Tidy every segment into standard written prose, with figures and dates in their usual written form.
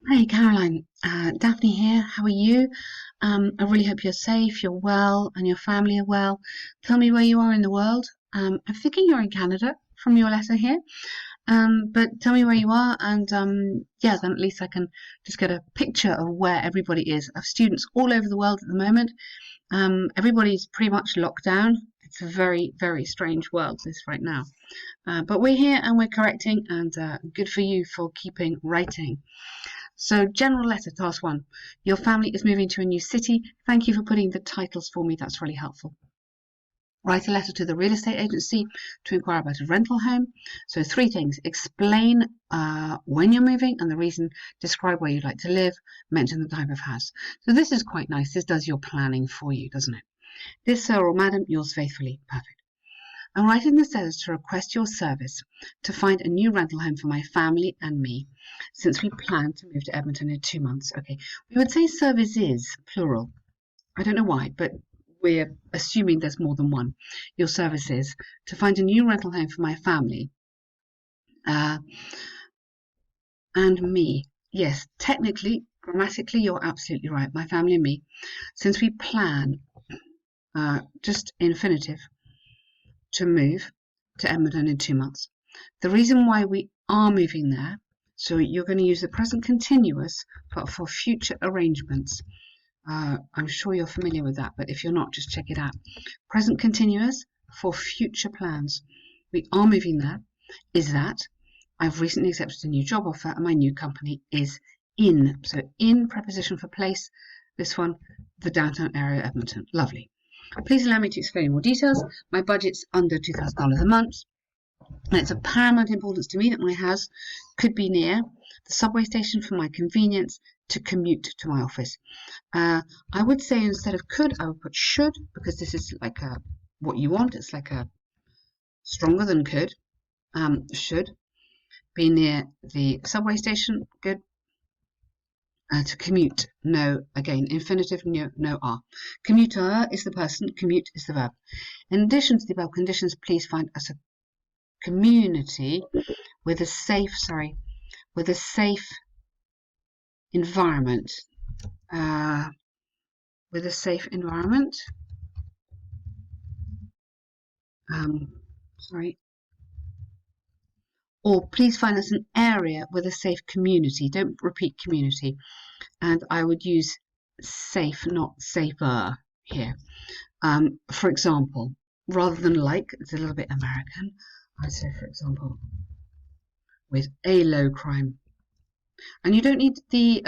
Hey Caroline, Daphne here. How are you? I really hope you're safe, you're well, and your family are well. Tell me where you are in the world. I'm thinking you're in Canada from your letter here. But tell me where you are, and yeah, then at least I can just get a picture of where everybody is. I have students all over the world at the moment. Everybody's pretty much locked down. It's a very, very strange world this right now. But we're here and we're correcting, and good for you for keeping writing. So, general letter, task one. Your family is moving to a new city. Thank you for putting the titles for me. That's really helpful. Write a letter to the real estate agency to inquire about a rental home. So, three things. Explain when you're moving and the reason. Describe where you'd like to live. Mention the type of house. So, this is quite nice. This does your planning for you, doesn't it? Dear sir or madam, yours faithfully. Perfect. I'm writing this letter to request your service to find a new rental home for my family and me, since we plan to move to Edmonton in 2 months. Okay, we would say services, plural. I don't know why, but we're assuming there's more than one. Your services to find a new rental home for my family uh, and me. Yes, technically, grammatically, you're absolutely right. My family and me, since we plan, just infinitive, to move to Edmonton in 2 months. The reason why we are moving there, so you're going to use the present continuous for future arrangements. I'm sure you're familiar with that, but if you're not, just check it out. Present continuous for future plans. We are moving there. Is that I've recently accepted a new job offer and my new company is in. So in preposition for place, this one, the downtown area of Edmonton. Lovely. Please allow me to explain more details. My budget's under $2,000 a month. And it's of paramount importance to me that my house could be near the subway station for my convenience to commute to my office. I would say instead of could, I would put should, because this is like what you want. It's like a stronger than could. Should be near the subway station. Good. To commute, no, again, infinitive, no, no are. Commuter is the person, commute is the verb. In addition to the above conditions, please find us a community with a safe environment. With a safe environment. Sorry. Or please find us an area with a safe community. Don't repeat community. And I would use safe, not safer here. For example, rather than like, it's a little bit American. I'd say, for example, with a low crime. And you don't need the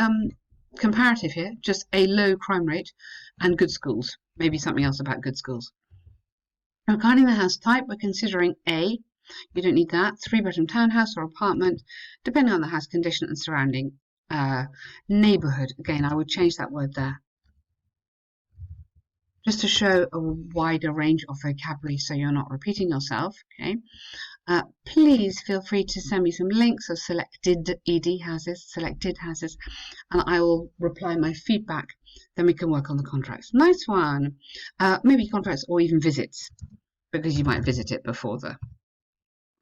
comparative here, just a low crime rate and good schools. Maybe something else about good schools. Regarding the house type, we're considering A. You don't need that. 3-bedroom townhouse or apartment, depending on the house condition and surrounding neighbourhood. Again, I would change that word there. Just to show a wider range of vocabulary so you're not repeating yourself. Okay. Please feel free to send me some links of selected houses, and I will reply my feedback. Then we can work on the contracts. Nice one. Maybe contracts or even visits, because you might visit it before the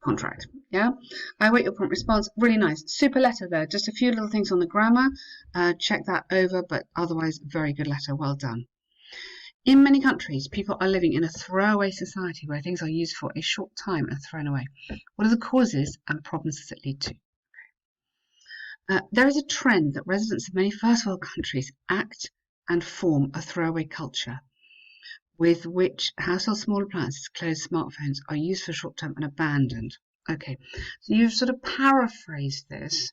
contract. Yeah, I await your prompt response. Really nice, super letter there. Just a few little things on the grammar. Check that over, but otherwise, very good letter. Well done. In many countries, people are living in a throwaway society where things are used for a short time and thrown away. What are the causes and problems does it lead to? There is a trend that residents of many first world countries act and form a throwaway culture with which household small appliances, clothes, smartphones are used for short term and abandoned. Okay, so you've sort of paraphrased this.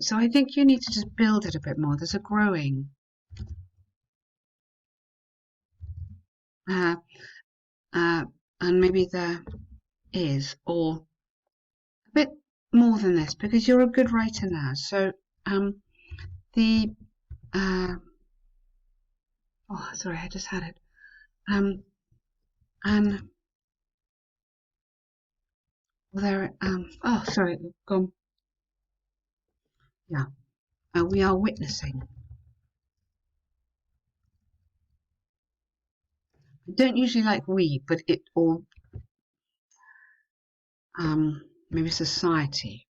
So I think you need to just build it a bit more. There's a growing and maybe there is, or a bit more than this, because you're a good writer now. So the oh, sorry, I just had it. And there oh, sorry, gone. Yeah, we are witnessing. I don't usually like we, but it, or maybe society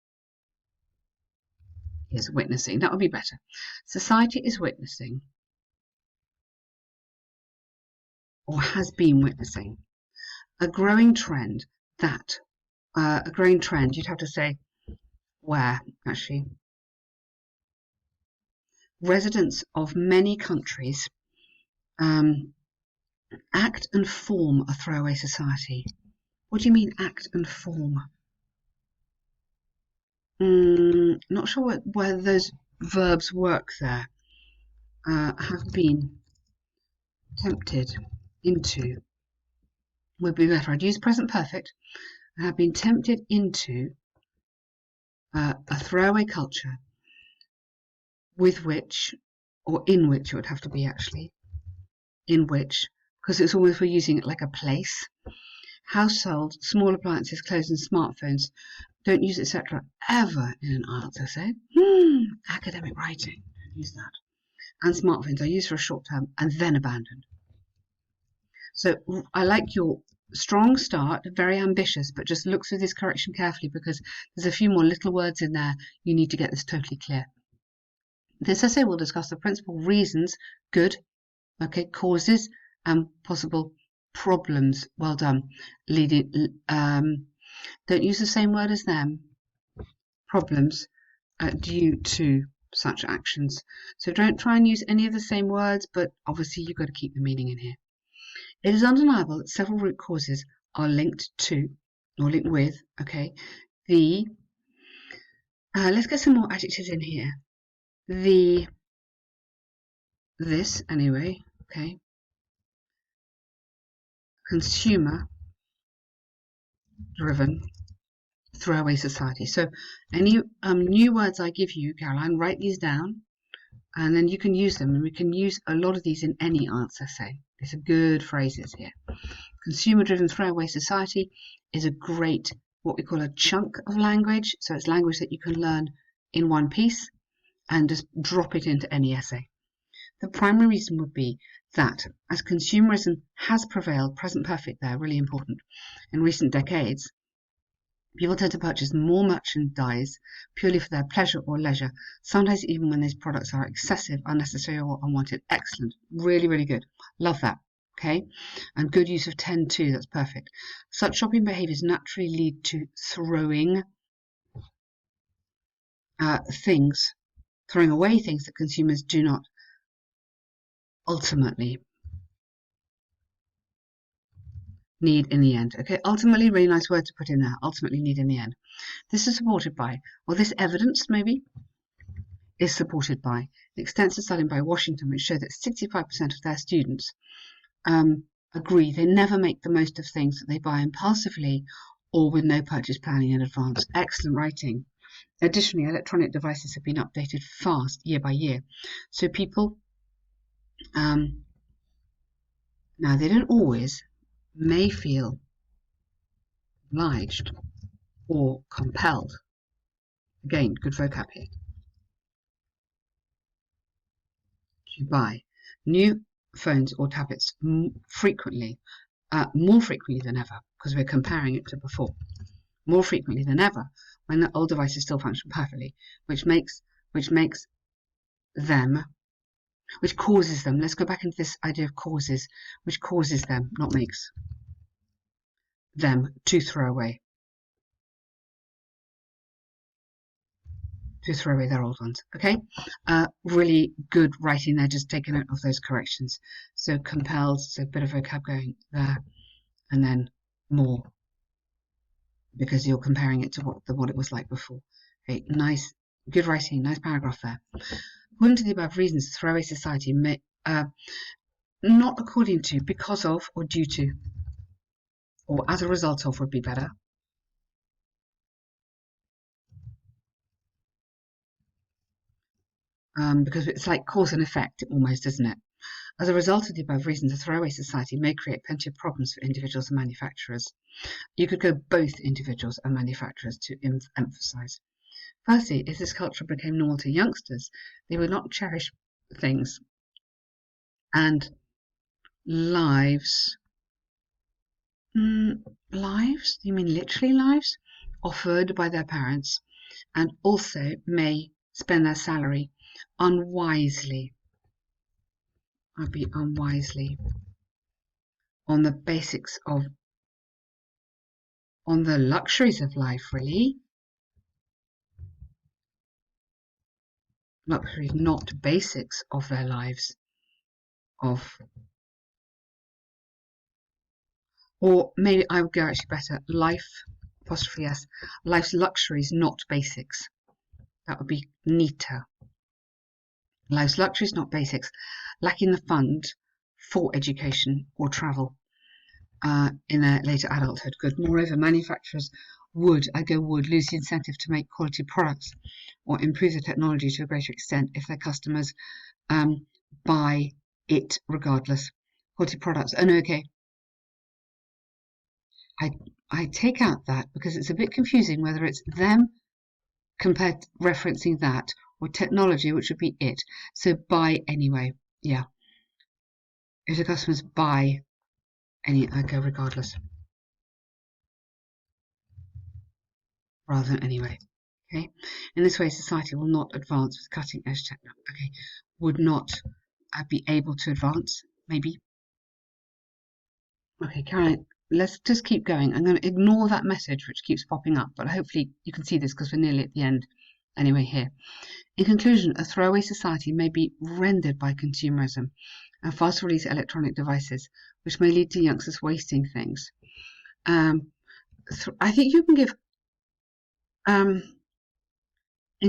is witnessing. That would be better. Society is witnessing or has been witnessing a growing trend you'd have to say where actually residents of many countries act and form a throwaway society. What do you mean act and form? Not sure whether those verbs work there. Have been tempted into would be better. I'd use present perfect. I have been tempted into a throwaway culture with which, or in which it would have to be actually, in which, because it's almost we're using it like a place. Household, small appliances, clothes and smartphones, don't use etc. ever in an IELTS essay. Academic writing, don't use that. And smartphones are used for a short term and then abandoned. So I like your strong start, very ambitious, but just look through this correction carefully because there's a few more little words in there. You need to get this totally clear. This essay will discuss the principal reasons, good, okay, causes and possible problems. Well done. Leading, don't use the same word as them. Problems due to such actions. So don't try and use any of the same words, but obviously you've got to keep the meaning in here. It is undeniable that several root causes are linked to, or linked with, okay, the, let's get some more adjectives in here. This anyway, okay, consumer-driven throwaway society. So any new words I give you, Caroline, write these down, and then you can use them, and we can use a lot of these in any IELTS essay. These are good phrases here. Consumer-driven throwaway society is a great, what we call a chunk of language. So it's language that you can learn in one piece and just drop it into any essay. The primary reason would be that as consumerism has prevailed, present perfect there, really important, in recent decades, people tend to purchase more merchandise purely for their pleasure or leisure, sometimes even when these products are excessive, unnecessary or unwanted. Excellent. Really, really good. Love that. Okay. And good use of tend to. That's perfect. Such shopping behaviors naturally lead to throwing away things that consumers do not ultimately need in the end. Okay, ultimately, really nice word to put in there. Ultimately need in the end. This is supported by, or this evidence maybe, is supported by an extensive study by Washington, which showed that 65% of their students agree they never make the most of things that they buy impulsively or with no purchase planning in advance. Excellent writing. Additionally, electronic devices have been updated fast year by year. So people, now they don't always, may feel obliged or compelled. Again, good vocab here. To buy new phones or tablets frequently, more frequently than ever, because we're comparing it to before, more frequently than ever, when the old devices still function perfectly, which causes them, let's go back into this idea of causes, which causes them, not makes them, to throw away their old ones. Okay, really good writing there, just taking note of those corrections. So compelled, so a bit of vocab going there, and then more, because you're comparing it to what it was like before. Okay, nice, good writing, nice paragraph there. According to the above reasons, throwaway society may, not according to, because of, or due to, or as a result of would be better. Because it's like cause and effect almost, isn't it? As a result of the above reasons, a throwaway society may create plenty of problems for individuals and manufacturers. You could go both individuals and manufacturers to emphasize. Firstly, if this culture became normal to youngsters, they would not cherish things and lives. Lives? You mean literally lives? Offered by their parents, and also may spend their salary unwisely. I'd be unwisely on the basics of, on the luxuries of life, really. Luxuries, not basics of their lives. Of, or maybe I would go actually better, life, apostrophe S, life's luxuries, not basics. That would be neater. Life's luxuries, not basics. Lacking the fund for education or travel in their later adulthood. Good. Moreover, manufacturers would lose the incentive to make quality products or improve the technology to a greater extent if their customers buy it regardless. Quality products. Oh no, okay. I take out that because it's a bit confusing whether it's them compared referencing that or technology, which would be it. So buy anyway. Yeah. If the customers buy any, I go regardless rather than anyway. Okay. In this way, society will not advance with cutting edge technology. Okay. Would not be able to advance, maybe. Okay, Caroline, let's just keep going. I'm going to ignore that message which keeps popping up, but hopefully you can see this because we're nearly at the end anyway here. In conclusion, a throwaway society may be rendered by consumerism and fast release electronic devices, which may lead to youngsters wasting things. I think you can give, in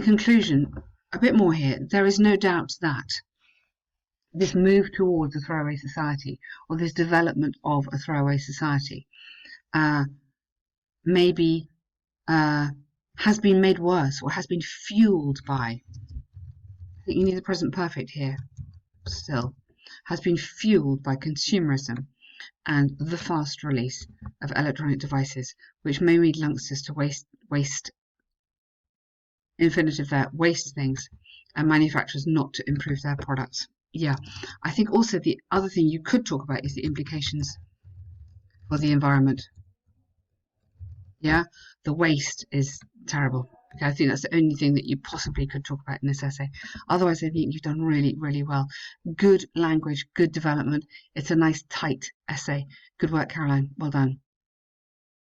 conclusion, a bit more here. There is no doubt that this move towards a throwaway society, or this development of a throwaway society, maybe has been made worse or has been fueled by, I think you need the present perfect here still, has been fueled by consumerism and the fast release of electronic devices, which may lead youngsters to waste infinitive there, waste things, and manufacturers not to improve their products. Yeah, I think also the other thing you could talk about is the implications for the environment. Yeah, the waste is terrible. Okay, I think that's the only thing that you possibly could talk about in this essay. Otherwise, I think you've done really, really well. Good language, good development. It's a nice, tight essay. Good work, Caroline. Well done.